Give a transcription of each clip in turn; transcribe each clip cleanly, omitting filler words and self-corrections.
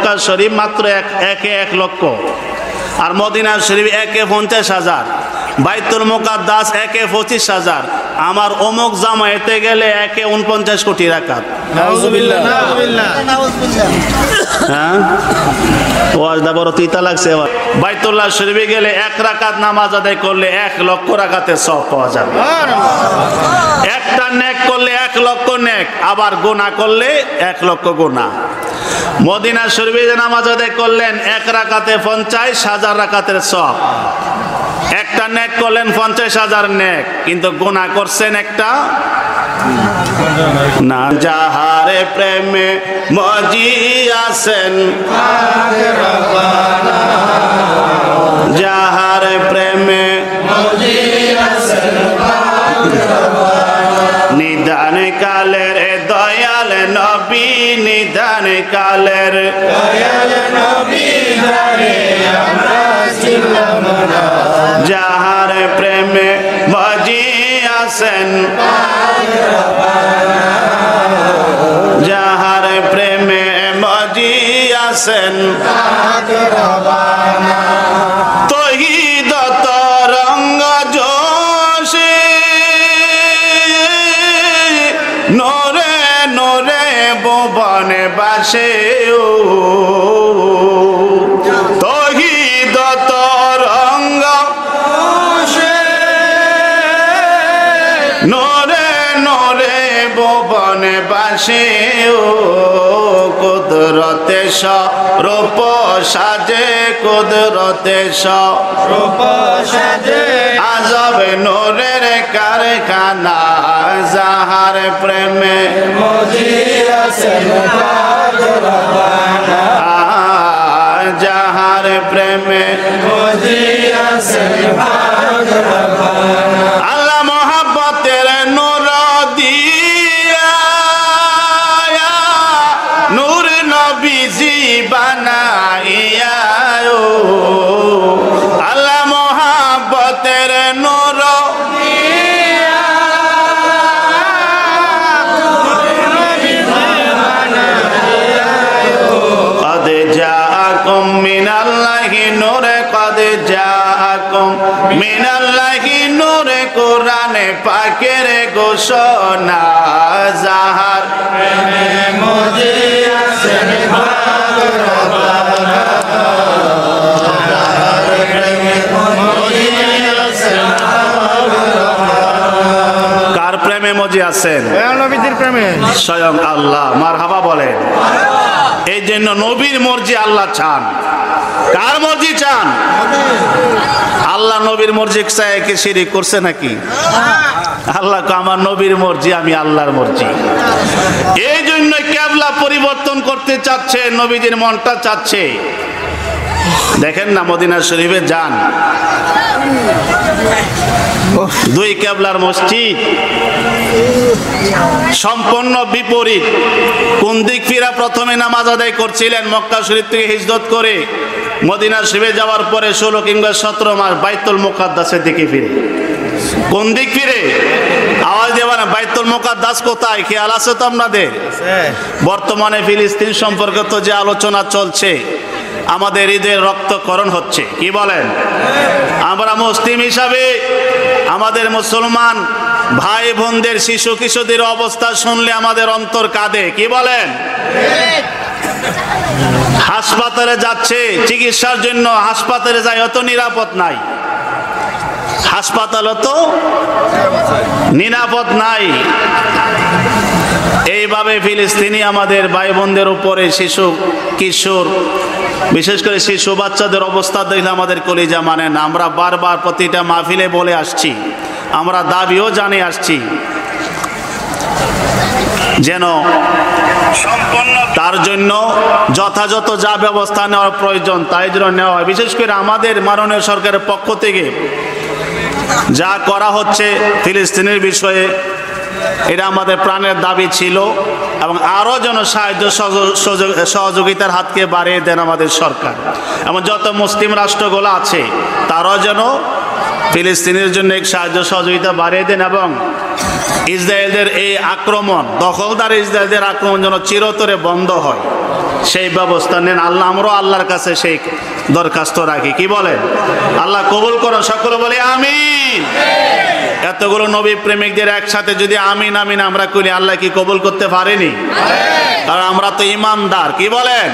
মক্কা শরীফ মাত্র একে 1 লক্ষ, আর মদিনা শরীফ একে 50,000, বাইতুল মুকাদ্দাস একে 25,000, আমার অমুক জামায়াতে গেলে একে 49 কোটি রাকাত। নাউজুবিল্লাহ নাউজুবিল্লাহ নাউজুবিল্লাহ। হ্যাঁ, ওয়াজটা বড় তিতা লাগছে। বাইতুল্লাহ শরীফে গেলে 1 রাকাত নামাজ আদায় করলে 1 লক্ষ রাকাতের সওয়াব পাওয়া যাবে। একটা নেক করলে 1 লক্ষ নেক, আবার গুনাহ করলে 1 লক্ষ গুনাহ। মদিনা শরীফে নামাজ আদায় করলেন 1 রাকাতে 50,000 রাকাতের সওয়াব, একটা নেক করলেন 50,000 নেক, কিন্তু গুনাহ করছেন একটা না। যাহারে প্রেমে মজিয়াছেন, যাহারে প্রেমে নিদান কালের দয়াল নবী, নিদান কালের দয়াল নবী ধারে আমরা ছিলাম না। যাহারে প্রেমে মজিয়াছেন, যাহারে প্রেমে মজিয়াছেন, তহিদ তরঙ্গ জোশে নোরে নোরে ভুবনে বাসে, তহিদ তরঙ্গ নোরে নোরে ভুবনে বাসে, কুদরতে স্বরূপ সাজে, কুদরতে স্বরূপ সাজে, আজব নোরের কারখানা। যাহার প্রেমে মজিয়াছেন রব্বানা, যাহার প্রেমে মজিয়াছেন রব্বানা। আল্লাহ মোহাব্বতের নূর দিয়া নূর নবীজি বানাইয়া, আল্লাহ মোহাব্বতের নূর দিয়া কদ জাআকুম মিনাল্লাহি নূরে, কদ জাআকুম মিনাল্লাহি নূরে, কোরআনে পাকের ঘোষণা। যাহার প্রেমে মজিয়াছেন রব্বানা, যাহার প্রেমে মজিয়াছেন রব্বানা। কার প্রেমে মজিয়াছেন? নবীজির প্রেমে। স্বয়ং আল্লাহ। মারহাবা বলেন। এই জন্য নবীর মর্জি আল্লাহ চান। কার মর্জি চান? আল্লাহ নবীর মর্জি চায় কি শিরিক করছে নাকি? আল্লাহ আমার নবীর মর্জি, আমি আল্লাহর মর্জি। এই জন্য কিবলা পরিবর্তন করতে চাচ্ছে, নবীজির মনটা চাচ্ছে। দেখেন না, মদিনা শরীফে যান, 2 কিবলার মসজিদ সম্পূর্ণ বিপরীত। কোন দিক ফিরা প্রথমে নামাজ আদায় করছিলেন? মক্কা শরীফ থেকে হিজরত করে মদিনা শরীফে যাওয়ার পরে 16 কিংবা 17 মাস বাইতুল মুকাদ্দাসের দিকে ফিরে। কোন দিক ফিরে? আওয়াজ দেবা না, বাইতুল মুকাদ্দাস কোথায়? খেয়াল আছে তো আপনাদের? বর্তমানে ফিলিস্তিন সম্পর্কে তো যে আলোচনা চলছে, আমাদের হৃদয়ের রক্তকরণ হচ্ছে। কি বলেন? আমরা মুসলিম হিসাবে আমাদের মুসলমান ভাই বোনদের, শিশু কিশোরদের অবস্থা শুনলে আমাদের অন্তর কাঁদে। কি বলেন? হাসপাতালে যাচ্ছে চিকিৎসার জন্য, হাসপাতালে যায় অত নিরাপদ নাই, হাসপাতাল তো নিরাপদ নাই। এইভাবে ফিলিস্তিনি আমাদের ভাই বোনদের উপরে, শিশু কিশোর বিশেষ করে শিশু বাচ্চাদের অবস্থা দেখলে আমাদের কলিজা মানে না। আমরা বারবার প্রতিটা মাহফিলে বলে আসছি, আমরা দাবিও জানিয়ে আসছি, যেন তার জন্য যথাযথ যা ব্যবস্থা নেওয়ার প্রয়োজন তাই যেন নেওয়া হয়। বিশেষ করে আমাদের মাননীয় সরকারের পক্ষ থেকে যা করা হচ্ছে ফিলিস্তিনের বিষয়ে, এটা আমাদের প্রাণের দাবি ছিল, এবং আরও যেন সাহায্য সহযোগিতার হাতকে বাড়িয়ে দেন আমাদের সরকার, এবং যত মুসলিম রাষ্ট্রগুলো আছে তারাও যেন ফিলিস্তিনের জন্য এক সাহায্য সহযোগিতা বাড়িয়ে দেন, এবং ইসরায়েলদের এই আক্রমণ, দখলদার ইসরায়েলদের আক্রমণ যেন চিরতরে বন্ধ হয়। সেই ব্যবস্থা নেন আল্লাহ। আমরাও আল্লাহর কাছে সেই দরখাস্ত রাখি, কি বলেন? আল্লাহ কবুল করুন, সকলে বলি আমিন। এতগুলো নবী প্রেমিকদের একসাথে যদি আমিন আমিন আমরা করি, আল্লাহ কি কবুল করতে পারেনি? কারণ আমরা তো ইমানদার, কি বলেন?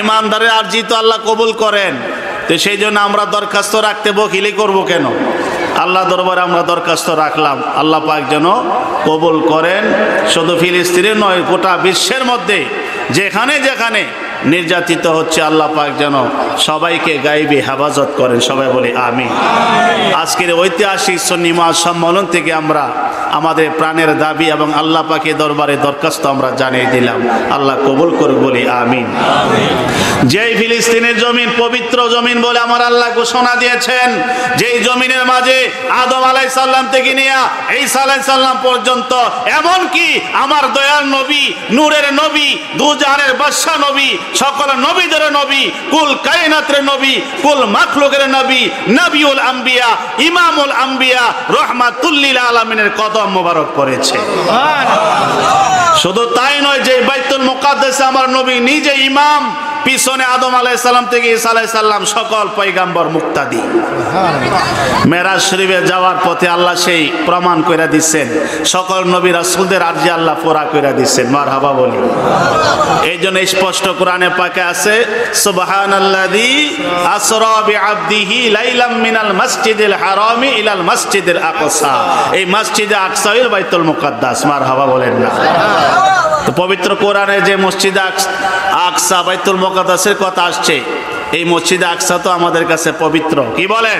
ইমানদারের আরজি তো আল্লাহ কবুল করেন। তো সেই জন্য আমরা দরখাস্ত রাখতে বকিলি করব কেন? আল্লাহ দরবারে আমরা দরখাস্ত রাখলাম, আল্লাহ পাক যেন কবুল করেন। শুধু ফিলিস্তিনে নয়, গোটা বিশ্বের মধ্যে যেখানে যেখানে নির্যাতিত হচ্ছে, আল্লাহ পাক যেন সবাইকে গায়েবী হেফাজত করেন। সবাই বলি আমিন। আজকের ঐতিহাসিক সুন্নি মহাজ সম্মেলন থেকে আমরা আমাদের প্রাণের দাবি এবং আল্লাহ পাকের দরবারে দরখাস্ত আমরা জানিয়ে দিলাম, আল্লাহ কবুল করুক, বলি আমিন। যেই ফিলিস্তিনের জমিন পবিত্র জমিন বলে আমার আল্লাহ ঘোষণা দিয়েছেন, যেই জমিনের মাঝে আদম আলাইহিস সালাম থেকে নিয়ে ঈসা আলাইহিস সালাম পর্যন্ত, এমন কি আমার দয়াল নবী, নূরের নবী, দুজাহানের বাদশা নবী, সকল নবীদের নবী, কুল কায়নাতের নবী, কুল মাখলুকের নবী, নবিউল আম্বিয়া, ইমামুল আম্বিয়া, রহমাতুল লিল আলামিনের কদম মোবারক পড়েছে। শুধু তাই নয়, যে বাইতুল মুকাদ্দাসে আমার নবী নিজে ইমাম, পিছনে আদম আলাইহিস সালাম থেকে ঈসা আলাইহিস সালাম সকল পয়গাম্বর মুক্তাদি। মেরাজ শরীফে যাওয়ার পথে আল্লাহ সেই প্রমাণ কইরা দিচ্ছেন, সকল নবী রাসূলদের আরজি আল্লাহ পুরা কইরা দিচ্ছেন। মারহাবা বলি। এই জন্য স্পষ্ট কোরআনে পাকে আছে, সুবহানাল্লাযী আসরা বিআবদিহি লাইলাম মিনাল মাসজিদিল হারামি ইলাল মাসজিদিল আকসা। এই মসজিদে আকসা হল বাইতুল মুকাদ্দাস। মারহাবা বলেন না? তো পবিত্র কোরআনে যে মসজিদে আকসা বাইতুল মুকাদ্দাসের কথা আসছে, এই মসজিদে আকসা তো আমাদের কাছে পবিত্র, কি বলেন?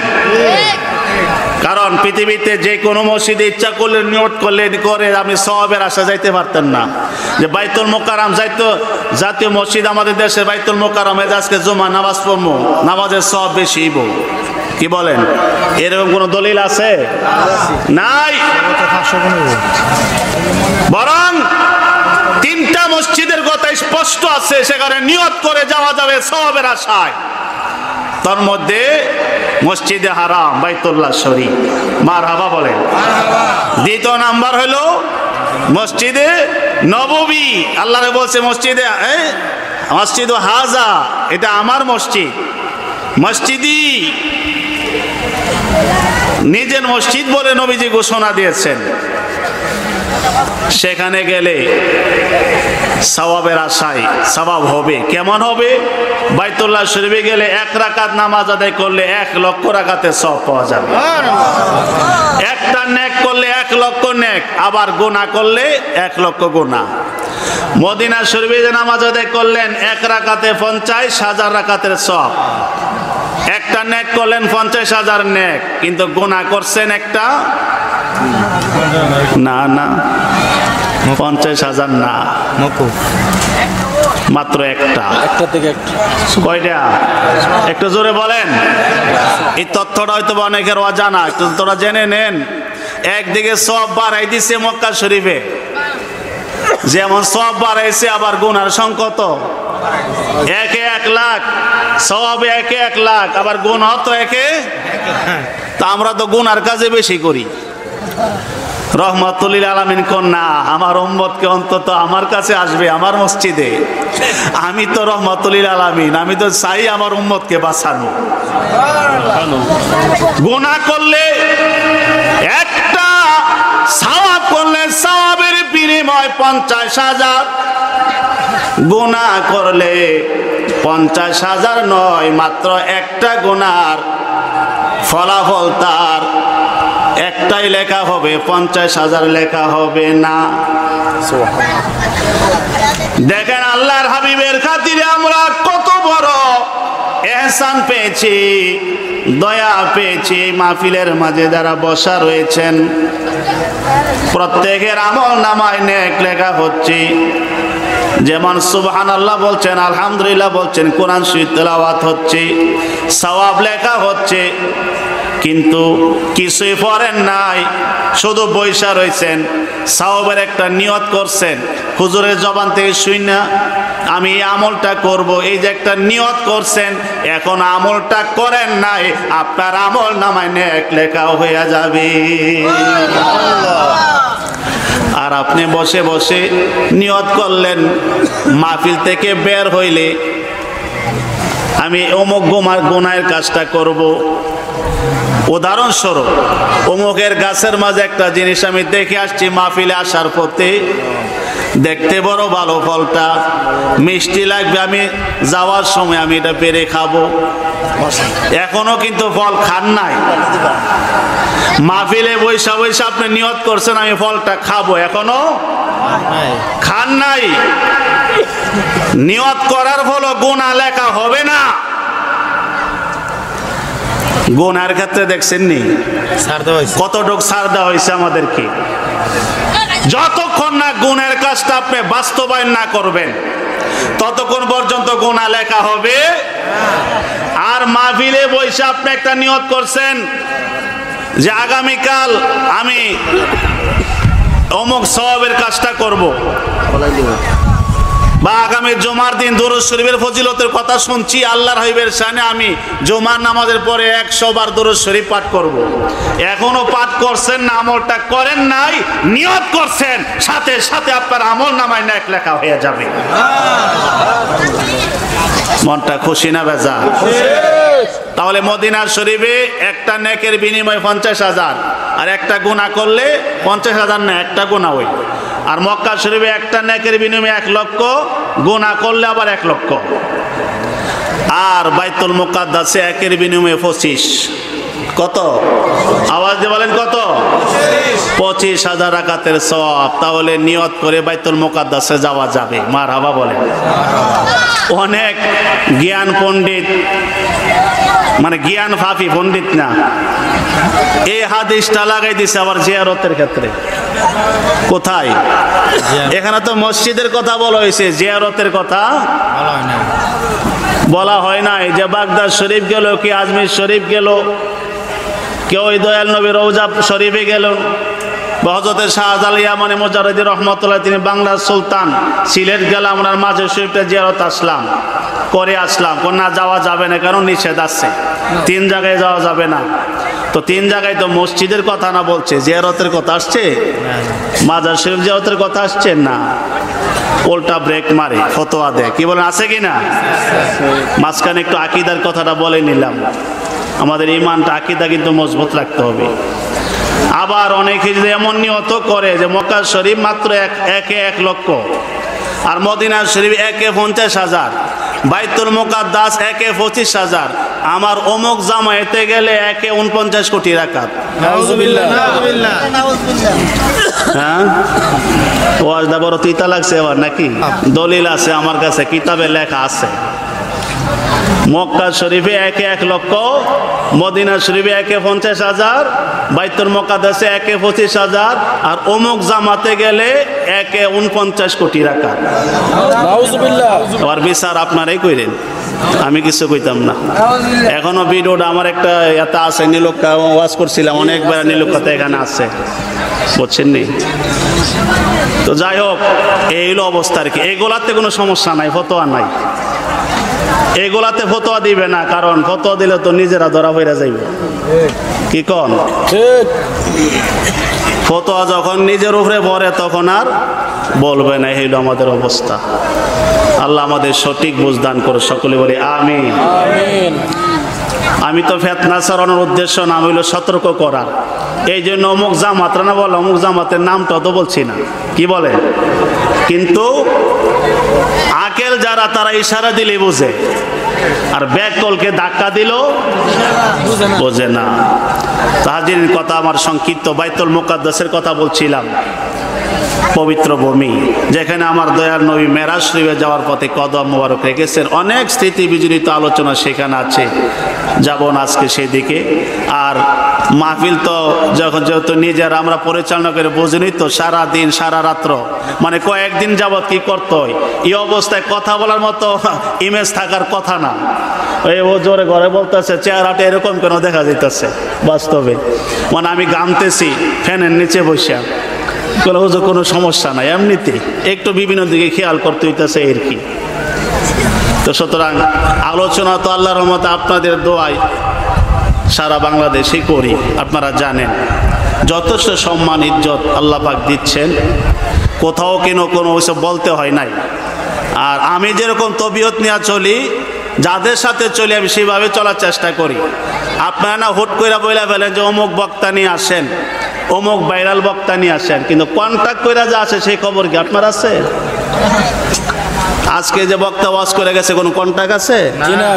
কারণ পৃথিবীতে যে কোনো মসজিদে ইচ্ছা করলে, নিয়ত করলে করে আপনি সওয়াবের আশা যাইতে পারতেন না। যে বাইতুল মুকাররম যাইতো, জাতীয় মসজিদ আমাদের দেশে বাইতুল মুকাররমে আজকে জুমা নামাজ পড়বো, নামাজের সওয়াব বেশি হইব, কি বলেন? এরকম কোন দলিল আছে? নাই। বরং তিনটা মসজিদের কথা স্পষ্ট আছে, সেখানে নিয়ত করে যাওয়া যাবে সওয়াবের আশায়। তার মধ্যে মসজিদে হারাম, বাইতুল্লাহ শরীফ। মারহাবা বলেন। দ্বিতীয় নাম্বার হলো মসজিদে নববী। আল্লাহরে বলছে মসজিদে মসজিদ হাজা, এটা আমার মসজিদ, মসজিদি নিজের মসজিদ বলে নবীজি ঘোষণা দিয়েছেন। সেখানে গেলে সওয়াবের আশায় সওয়াব হবে। কেমন হবে? বাইতুল্লাহ শরীফে গেলে 1 রাকাত নামাজ আদায় করলে 1 লক্ষ রাকাতের সওয়াব পাওয়া যাবে। একটা নেক করলে 1 লক্ষ নেক, আবার গুনাহ করলে 1 লক্ষ গুনাহ। মদিনা শরীফে যে নামাজ আদায় করলেন 1 রাকাতে 50,000 রাকাতের সওয়াব। একটা নেক করলেন 50,000 নেক, কিন্তু গুনাহ করছেন একটা, না না 50,000 না, মাত্র একটা থেকে কয়টা? একটু জোরে বলেন। এই তথ্যটা হয়তো অনেকের অজানা, একটু তোরা জেনে নেন। একদিকে সওয়াব বাড়াই দিছে মক্কা শরীফে, যেমন সওয়াব বাড়াইছে, আবার গুনার সংখ্যা তো 1 লাখ, সওয়াবে 1 লাখ, আবার গুনাহ তো 1। তা আমরা তো গুনার কাজে বেশি করি। রহমাতুল লিল আলামিন কন্যা আমার উম্মতকে অন্তত আমার কাছে আসবে, আমার মসজিদে। আমি তো রহমাতুল লিল আলামিন, আমি তো চাই আমার উম্মতকে বাঁচানো। গুনাহ করলে একটা, সওয়াব করলে সওয়াবের বিনিময় 50,000, গুনাহ করলে 50,000 নয়, মাত্র একটা গুনার ফলাফল তার একটাই লেখা হবে, 50,000 লেখা হবে না। দেখেন আল্লাহর হাবিবের খাতিরে আমরা কত বড় ইহসান পেয়েছি, দয়া পেয়েছি। মাহফিলের মাঝে যারা বসা রয়েছেন প্রত্যেকের আমল নামায় নেক লেখা হচ্ছে। যেমন সুবহানাল্লাহ বলছেন, আলহামদুলিল্লাহ বলছেন, কোরআন শরীফ তেলাওয়াত হচ্ছে, সওয়াব লেখা হচ্ছে। কিন্তু কিছুই পড়েন নাই, শুধু বইসা রয়েছেন। সওয়াবের একটা নিয়ত করছেন, হুজুরের জবান থেকে শুইনা আমি এই আমলটা করব, এই যে একটা নিয়ত করছেন, এখন আমলটা করেন নাই, আপনার আমল নামায় নেক লেখা হয়ে যাবে। আর আপনি বসে বসে নিয়ত করলেন মাহফিল থেকে বের হইলে আমি অমুক গুনাহের কাজটা করব। উদাহরণস্বরূপ অমুকের গাছের মাঝে একটা জিনিস আমি দেখে আসছি মাহফিলে আসার পথে, দেখতে বড় ভালো, ফলটা মিষ্টি লাগবে, আমি যাওয়ার সময় আমি এটা পেরে খাবো। এখনো কিন্তু ফল খান নাই। মাহফিলে বৈশা বৈশা আপনি নিয়ত করছেন আমি ফলটা খাবো, এখনো খান নাই। নিয়ত করার ফলে গুনাহ লেখা হবে না। গুনার ক্ষেত্রে দেখছেন নি কতটুক ছাড় দেওয়া হয়েছে আমাদেরকে। যতক্ষণ না গুণের কাজটা আপনি বাস্তবায়ন না করবেন ততক্ষণ পর্যন্ত গুনাহ লেখা হবে। আর মাহফিলে বসে আপনি একটা নিয়ত করছেন যে আগামীকাল আমি অমুক সওয়াবের কাজটা করব, বা আগামী জুমার দিন দুরূদ শরীফের ফজিলতের কথা শুনছি, আল্লাহর হাবিবের শানে আমি জুমার নামাজের পরে 100 বার দুরূদ শরীফ পাঠ করব। এখনো পাঠ করছেন না, আমলটা করেন নাই, নিয়ত করছেন, সাথে সাথে আপনার আমল নামায় নেক লেখা হয়ে যাবে। মনটা খুশি না বেজা? তাহলে মদিনার শরীফে একটা নেকের বিনিময়ে 50,000, আর একটা গুনাহ করলে 50,000 না, একটা গুনাহ ওই। আর মক্কা শরীফে একটা নেকের বিনিময়ে 1 লক্ষ, গুনাহ করলে আবার 1 লক্ষ। আর বাইতুল মুকাদ্দাসে একের বিনিময়ে 25। কত? আওয়াজ দিয়ে বলেন কত? 25,000 রাকাতের সওয়াব। তাহলে নিয়ত করে বাইতুল মুকাদ্দাসে যাওয়া যাবে। মারহাবা বলেন। অনেক জ্ঞান পণ্ডিত, মানে জ্ঞান ফাফি পণ্ডিত না, এই হাদিসটা লাগাই দিছে আবার জিয়ারতের ক্ষেত্রে। কোথায়? এখানে তো মসজিদের কথা বলা হয়েছে, জিয়ারতের কথা বলা হয় নাই। যে বাগদাদ শরীফ গেল, কি আজমির শরীফ গেল, কেউ ওই দয়াল নবী রওজা শরীফে গেল, হযরতের শাহজালাল ইয়ামানি মুজাররিদি রহমাতুল্লাহ, তিনি বাংলার সুলতান, সিলেট গেলাম, ওনার মাঝে শরীফটা জিয়ারত আসলাম, করে আসলাম। না, যাওয়া যাবে না, কারণ নিষেধ আছে, 3 জায়গায় যাওয়া যাবে না। তো 3 জায়গায় তো মসজিদের কথা না বলছে, জিয়ারতের কথা আসছে, মাজার শরীফ জিয়ারতের কথা আসছে না। উল্টা ব্রেক মারে, ফতোয়া দেয়। কি বলেন, আছে কি না? মাঝখানে একটু আকীদার কথাটা বলে নিলাম। আমাদের ঈমানটা, আকীদা কিন্তু মজবুত রাখতে হবে। আবার অনেকে যদি এমন নিয়ত করে যে মক্কা শরীফ মাত্র একে 1 লক্ষ, আর মদিনা শরীফ একে 50,000, বাইতুল মুকাদ্দাস একে 25,000, আমার অমুক জামায়াতে গেলে একে 49 কোটি রাকাত। নাউজুবিল্লাহ, নাউজুবিল্লাহ, হ্যাঁ, ওয়াজটা বড় তিতা লাগছে এবার নাকি? দলিল আছে আমার কাছে, কিতাবে লেখা আছে। মক্কা শরীফে একে 1 লক্ষ, মদিনা শরীফে একে 50,000, বাইতুল মুকাদ্দাসে একে 25,000, আর অমুক জামাতে গেলে একে 49 কোটি রাকাত। নাউজুবিল্লাহ। আবার বিচার আপনারাই কইরেন, আমি কিছু কইতাম না। এখনো ভিডিওটা আমার একটা এতে আছে, নীলক্ষা ওয়াজ করছিলাম অনেকবার, নীলক্ষাতে এখানে আছে, বুঝছেন নি? তো যাই হোক, এই হলো অবস্থা আর কি। এগুলাতে কোনো সমস্যা নাই, ফতোয়া নাই, এগুলাতে ফতোয়া দিবে না, কারণ ফতোয়া দিলে তো নিজেরা ধরা হইরা যাইবে। কি কন? ফতোয়া যখন নিজের উপরে পড়ে তখন আর বলবে না। এই হলো আমাদের অবস্থা। আল্লাহ আমাদের সঠিক বুঝ দান করে, সকলে বলি আমিন। আমি তো ফিতনা ছড়ানোর উদ্দেশ্য না, হইল সতর্ক করার। এই জন্য অমুক জামাতরা না বলে, অমুক জামাতের নামটা তো বলছি না, কি বলে? কিন্তু আকেল যারা, তারা ইশারা দিলে বোঝে, আর ব্যাককলকে ধাক্কা দিল বোঝে না। তাহাজির কথা আমার সংক্ষিপ্ত। বাইতুল মুকাদ্দাসের কথা বলছিলাম, পবিত্র ভূমি, যেখানে আমার দয়াল নবী মেরাজ শরীফে যাওয়ার পথে কদম মোবারক রেখেছেন। অনেক স্মৃতি বিজড়িত আলোচনা সেখানে আছে, যাব না আজকে সেদিকে। আর মাহফিল তো যখন যেহেতু নিজের আমরা পরিচালনা করে বুঝিনি তো, সারা দিন সারা রাত্র, মানে কয়েকদিন যাবৎ কি করতে হয়, এই অবস্থায় কথা বলার মতো ইমেজ থাকার কথা না। এই ও জোরে ঘরে বলতেছে, চেহারাটা এরকম কেন দেখা যাইতেছে বাস্তবে, মানে আমি ঘামতেছি ফ্যানের নিচে বসে। কোনো সমস্যা নাই, এমনিতে একটু বিভিন্ন দিকে খেয়াল করতে হইতেছে এর কি। তো সুতরাং আলোচনা তো আল্লাহর রহমতে আপনাদের দোয়ায় সারা বাংলাদেশে করি, আপনারা জানেন। যথেষ্ট সম্মান ইজ্জত আল্লাহ পাক দিচ্ছেন, কোথাও কোনো ওইসব বলতে হয় নাই। আর আমি যেরকম তবিয়ত নিয়ে চলি, যাদের সাথে চলি আমি সেইভাবে চলার চেষ্টা করি। আপনারা না হুট করে বইলা ফেলেন যে অমুক বক্তা নিয়ে আসেন, অমুক ভাইরাল বক্তা নিয়ে আসেন, কিন্তু কন্ট্যাক্ট করে যা আসে সেই খবর কি আপনার আছে? আজকে যে বক্তা ওয়াজ করে গেছে কোনো কন্ট্যাক্ট আছে? জি না।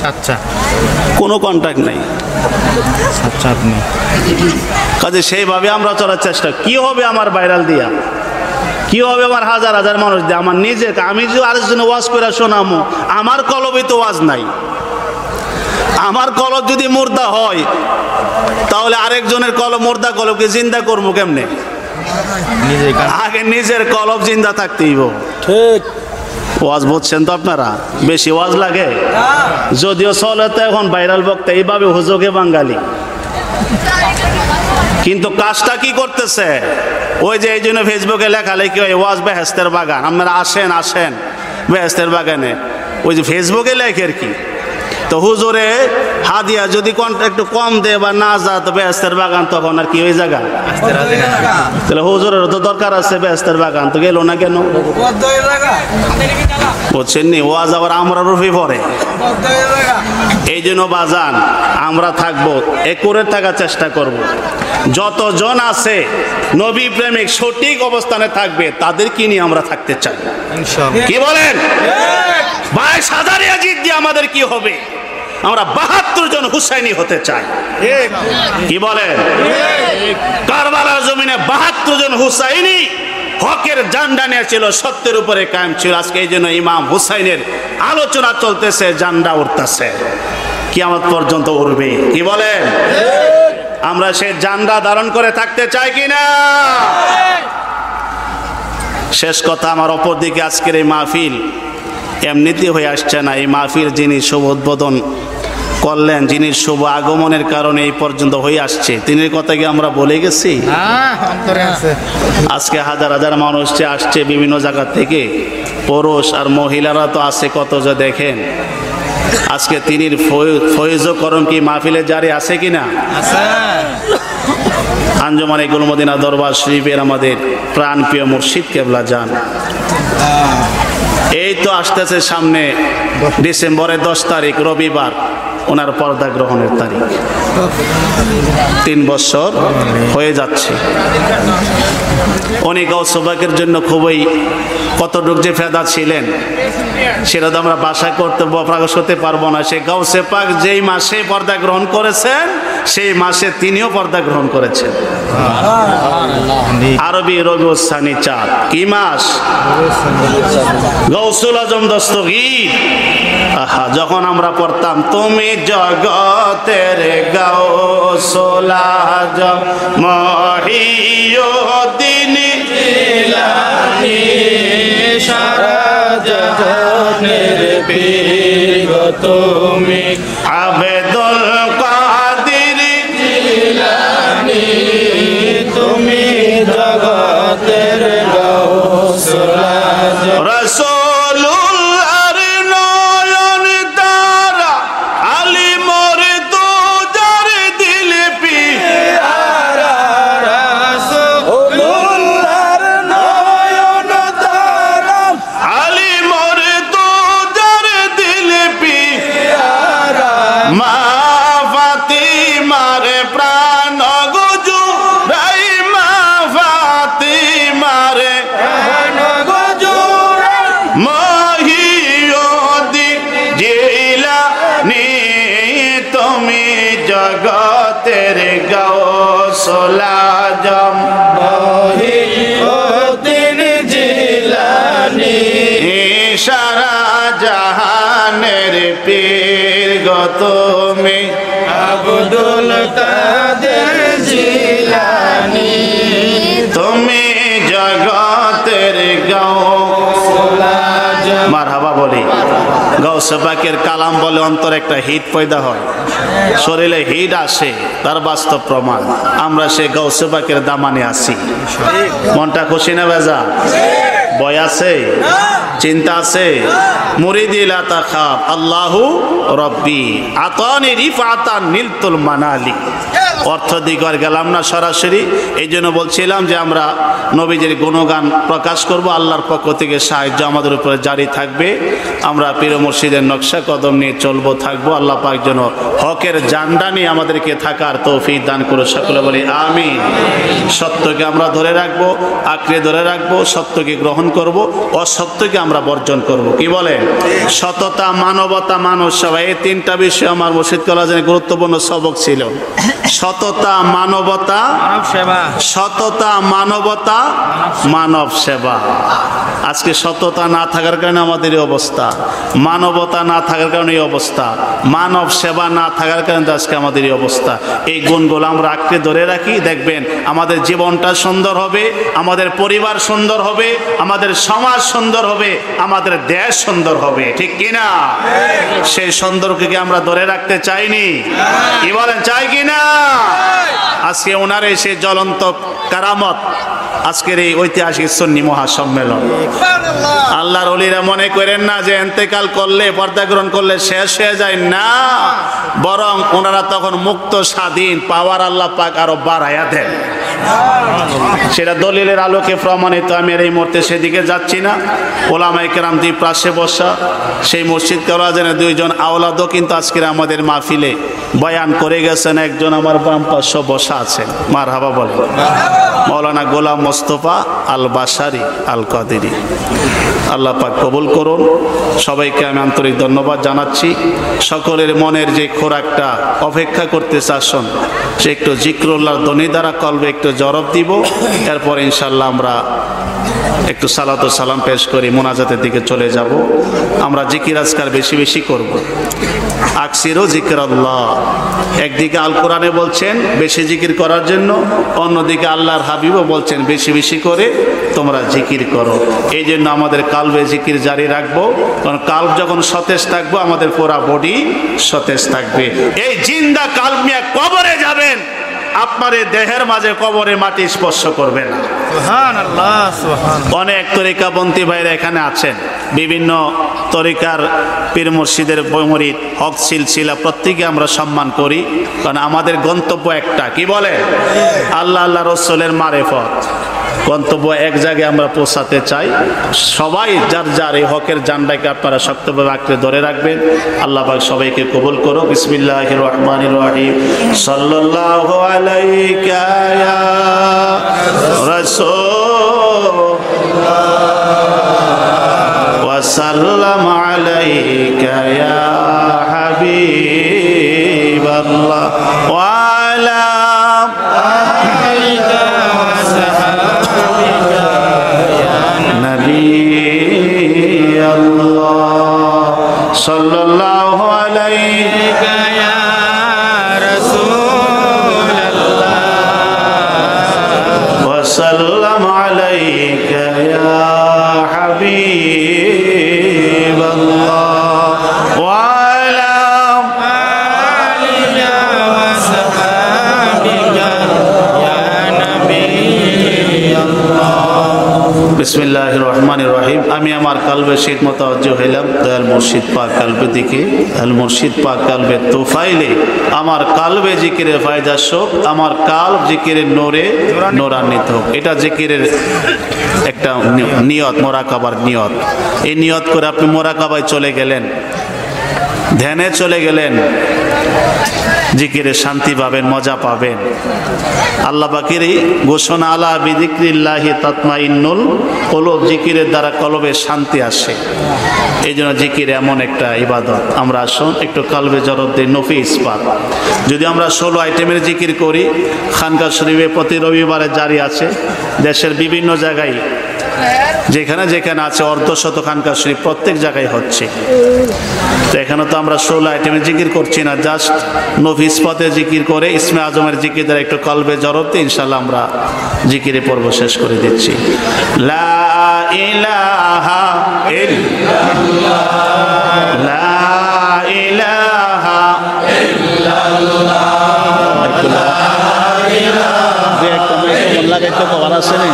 আচ্ছা কোনো কন্ট্যাক্ট নেই। আচ্ছা আপনি কাজে সেইভাবে আমরা চলার চেষ্টা। কি হবে আমার ভাইরাল দিয়া, কি হবে আমার হাজার হাজার মানুষ দিয়ে, আমার নিজে আমি যে আরেকজন ওয়াজ করে শোনামো, আমার কলবে তো ওয়াজ নাই। আমার কলব যদি মুর্দা হয় তাহলে আরেকজনের কলব মুর্দা কলবকে জিন্দা করবো কেমনে? নিজে আগে নিজের কলব জিন্দা থাকতেইব। ঠিক। ওয়াজ বুঝছেন তো আপনারা? বেশি ওয়াজ লাগে যদিও চলে তো এখন ভাইরাল বক্তা এইভাবে হুজুগে বাঙালি, কিন্তু কাজটা কি করতেছে? ওই যে এই জন্য ফেসবুকে লেখালেখি হয় ওয়াজ বেহেস্তের বাগান, আপনারা আসেন আসেন বেহেস্তের বাগানে, ওই যে ফেসবুকে লেখে আর কি। তো হুজুরে হাদিয়া যদি একটু কম দে বা না যা তো বেহেস্তের বাগান তখন আর কি ওই জায়গা, তাহলে হুজুরের তো দরকার আছে বেহেস্তের বাগান, তো গেল না কেন? বুঝছেন নি? ওয়াজ আবার আমরা রুফি পড়ে। এই জন্য বাজান আমরা থাকবো একুরে থাকার চেষ্টা করব। যতজন আছে নবী প্রেমিক সঠিক অবস্থানে থাকবে তাদেরকে নিয়ে আমরা থাকতে চাই। ইনশাআল্লাহ কি বলেন? 22,000 ইয়াজিদ দিয়ে আমাদের কি হবে? আমরা 72 জন হুসাইনি হতে চাই। কি বলেন? কারবালার জমিনে 72 জন হুসাইনি হকের জান্ডা নিয়ে ছিল, সত্যের উপরে কায়েম ছিল। আজকে এই জন্য ইমাম হুসাইনের আলোচনা চলতেছে, জান্ডা উঠতেছে, কিয়ামত পর্যন্ত উঠবে। কি বলেন? আমরা সেই জান্ডা ধারণ করে থাকতে চাই কিনা? শেষ কথা, আমার অপর দিকে আজকের এই মাহফিল এমনিতে হয়ে আসছে না। এই মাহফিল যিনি শুভ উদ্বোধন করলেন, যিনি শুভ আগমনের কারণে এই পর্যন্ত হয়ে আসছে, তিনির কথা কি আমরা বলে গেছি? অন্তরে আছে। আজকে হাজার হাজার মানুষ যে আসছে বিভিন্ন জায়গা থেকে, পুরুষ আর মহিলারা তো আছে কত যে দেখেন। আজকে তিনির ফয়েজকরণ কি মাহফিলে জারি আছে কিনা? আঞ্জুমানে গুল মদিনা দরবার শরীফের আমাদের প্রাণপ্রিয় মুর্শিদ কেবলা যান, এই তো আসতেছে সামনে ডিসেম্বরের 10 তারিখ রবিবার ওনার পর্দা গ্রহণের তারিখ। 3 বছর হয়ে যাচ্ছে। উনি গাউসে পাকের জন্য খুবই কতটুক যে ফেদা ছিলেন সেটা তো আমরা বাসা করতে প্রকাশ করতে পারবো না। সে গাউসে পাক যেই মাসে পর্দা গ্রহণ করেছেন সেই মাসে তিনিও পর্দা গ্রহণ করেছেন। আরবি রবিউল সানি চাঁদ কি মাস? গাউসুল আজম দস্তগীর। আহা, যখন আমরা পড়তাম তুমি জগতের গাউসুল আজম মহিউদ্দিন জিলানী সারা জাহানের পীর গো তুমি আবেদুল কাদির জিলানী তুমি জগতের গাউসুল আজম রাসূলুল্লাহর নয়ন তারা আলী মোর দুজার দিল পিয়ারা রাসূলুল্লাহর নয়ন তারা আলী মোর দুজার দিল পিয়ারা মা ফাতিমার প্রাণ গজু রাই মা ফাতিমার প্রাণ গজু মহিউদ্দিন জিলানী তুমি জগতের গাউসুল আজম মহিউদ্দিন জিলানী সারা জাহানের পীর গো তুমি আব্দুল কাদের জিলানী তুমি জগতের গাউসুল আজম। মারহাবা বলি। গাউসে পাকের কালাম বলে অন্তর একটা হিট পয়দা হয়, শরীরে হিট আসে, তার বাস্তব প্রমাণ। আমরা সে গাউসে পাকের দামানে আছি। মনটা খুশি না বেজা? ভয় আছে? চিন্তা আছে? মুরিদি লা তাখাফ আল্লাহু রব্বি আতানি রিফাতান নিলতুল মানালি। অর্থ দিকে আর গেলাম না সরাসরি। এই জন্য বলছিলাম যে আমরা নবীজির গুণগান প্রকাশ করব, আল্লাহর পক্ষ থেকে সাহায্য আমাদের উপরে জারি থাকবে। আমরা পীর মুর্শিদের নকশা কদম নিয়ে চলবো থাকবো। আল্লাহ পাক যেন হকের জান্ডা নিয়ে আমাদেরকে থাকার তৌফিক দান করে, সকলে বলি আমিন। সত্যকে আমরা ধরে রাখবো, আঁকড়ে ধরে রাখবো, সত্যকে গ্রহণ করব, অসত্যকে আমরা বর্জন করব। কি বলেন? সততা, মানবতা, মানব সেবা, এই তিনটা বিষয় আমার মুর্শিদ কলেজের গুরুত্বপূর্ণ সবক ছিল। সততা, মানবতা, সততা, মানবতা, মানব সেবা। আজকে সততা না থাকার কারণে আমাদের এই অবস্থা, মানবতা না থাকার কারণে এই অবস্থা, মানব সেবা না থাকার কারণে আজকে আমাদের এই অবস্থা। এই গুণগুলো আমরা আঁকড়ে ধরে রাখি, দেখবেন আমাদের জীবনটা সুন্দর হবে, আমাদের পরিবার সুন্দর হবে, আমাদের সমাজ সুন্দর হবে, আমাদের দেশ সুন্দর হবে। ঠিক কিনা? সেই সুন্দরকে কি আমরা ধরে রাখতে চাইনি? কি বলেন, চাই কিনা? আজকে ওনার এসে জ্বলন্ত কারামত, আজকের এই ঐতিহাসিক সুন্নি মহাসম্মেলন। আল্লাহর ওলিরা মনে করেন না যে এন্তেকাল করলে, পর্দা গ্রহণ করলে শেষ হয়ে যায়, না, বরং ওনারা তখন মুক্ত স্বাধীন, পাওয়ার আল্লাহ পাক আরো বাড়াইয়া দেন। সেটা দলিলের আলোকে প্রমাণিত। আমি আর এই মুহূর্তে সেদিকে যাচ্ছি না। ওলামায়ে কেরাম দুই পাশে বসা, সেই মসজিদ কলেজের দুইজন আওলাদও কিন্তু আজকের আমাদের মাহফিলে বয়ান করে গেছেন। একজন আমার বাম পাশে বসা আছেন, মারহাবা বলেন, মৌলানা গোলাম মোস্তফা আল বাশারি আল কাদেরি। আল্লাহ পাক কবুল করুন। সবাইকে আমি আন্তরিক ধন্যবাদ জানাচ্ছি। সকলের মনের যে খোরাকটা অপেক্ষা করতেছে, আসুন সে একটু জিক্রুল্লাহর ধ্বনি দ্বারা কলবে একটু জরব দিব। এরপর ইনশাল্লাহ আমরা একটু সালাত ও সালাম পেশ করি, মোনাজাতের দিকে চলে যাব। আমরা জিকির আজকার বেশি বেশি করব। আকসিরু যিকরাল্লাহ। একদিকে আল কোরআনে বলছেন বেশি জিকির করার জন্য, অন্যদিকে আল্লাহর হাবিবও বলছেন বেশি বেশি করে তোমরা জিকির করো। এই জন্য আমাদের কালবে জিকির জারি রাখবো, কারণ কাল্ব যখন সতেজ থাকবো আমাদের পুরা বডি সতেজ থাকবে। এই জিন্দা কাল্ব নিয়ে কবরে যাবেন, আপনার এই দেহের মাঝে কবরে মাটি স্পর্শ করবে না। সুবহানাল্লাহ, সুবহানাল্লাহ। অনেক তরিকাপন্থী ভাইরা এখানে আছেন, বিভিন্ন তরিকার পীর মুর্শিদের মুরিদ, হক সিলসিলা প্রত্যেকে আমরা সম্মান করি, কারণ আমাদের গন্তব্য একটা। কি বলে? আল্লাহ আল্লাহ রসুলের মারেফত। গন্তব্য এক জায়গায় আমরা পৌঁছাতে চাই। সবাই যার যার এই হকের জান্ডাকে আপনারা শক্তভাবে আঁকড়ে ধরে রাখবেন। আল্লাহ পাক সবাইকে কবুল করো। বিসমিল্লাহির রহমানির রহিম। সাল্লাল্লাহু আলাইকা ইয়া রাসূলুল্লাহ ওয়া সাল্লাম আলাইকা ইয়া হাবিবাল্লাহ ওয়া আলা সাল্লাল্লাহু আলাইকা ইয়া রাসূলুল্লাহ ওয়া সাল্লাম আলাইকা ইয়া হাবিবাল্লাহ ওয়া আলা আলিকা ওয়া সাহাবিকা ইয়া নাবিয়াল্লাহ। বিসমিল্লাহির রহমানির রহিম। আমি আমার কালবে শীত মোতাওয়াজ্জহ হইলাম দয়াল মুর্শিদ পাক কালবে দিকে। আল মুর্শিদ পাক কালবে তোফাইলে আমার কালবে জিকিরে ফায়দা শোক, আমার কালব জিকিরের নূরে নূরান্বিত হোক। এটা জিকিরের একটা নিয়ত, মোরাকাবার নিয়ত। এই নিয়ত করে আপনি মোরাকাবায় চলে গেলেন, ধ্যানে চলে গেলেন, জিকিরে শান্তি পাবেন, মজা পাবেন। আল্লাহ পাকের ঘোষণা, আলা বিযিকরিল্লাহি তাতমাইন্নুল কুলুব, জিকিরের দ্বারা কলবে শান্তি আসে। এই জন্য জিকির এমন একটা ইবাদত। আমরা আসুন একটু কলবে জরব দিই, নফি ইসপাত। যদি আমরা 16 আইটেমের জিকির করি, খানকা শরীফে প্রতি রবিবারে জারি আছে, দেশের বিভিন্ন জায়গায় যেখানে যেখানে আছে অর্ধশত খানকা শরীফ প্রত্যেক জায়গায় হচ্ছে। তো এখানে তো আমরা 16 আইটেমের জিকির করছি না, জাস্ট নফি ইসপাতে জিকির করে ইসমে আজমের জিকির দ্বারা একটু কলবে জরব দিয়ে ইনশাল্লাহ আমরা জিকিরে পর্ব শেষ করে দিচ্ছি। লা ইলাহা ইল্লাল্লাহ, লা ইলাহা ইল্লাল্লাহ, লা ইলাহা যে একটা মাইক্রোফোন লাগাইতে পাওয়ার আছে না।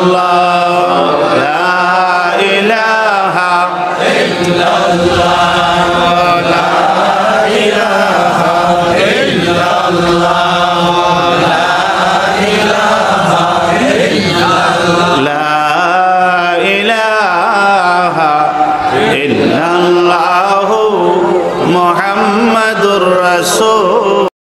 ইল্লাল্লাহ লা ইলাহা লা ইলাহা ইল্লাল্লাহু মুহাম্মাদুর রাসূল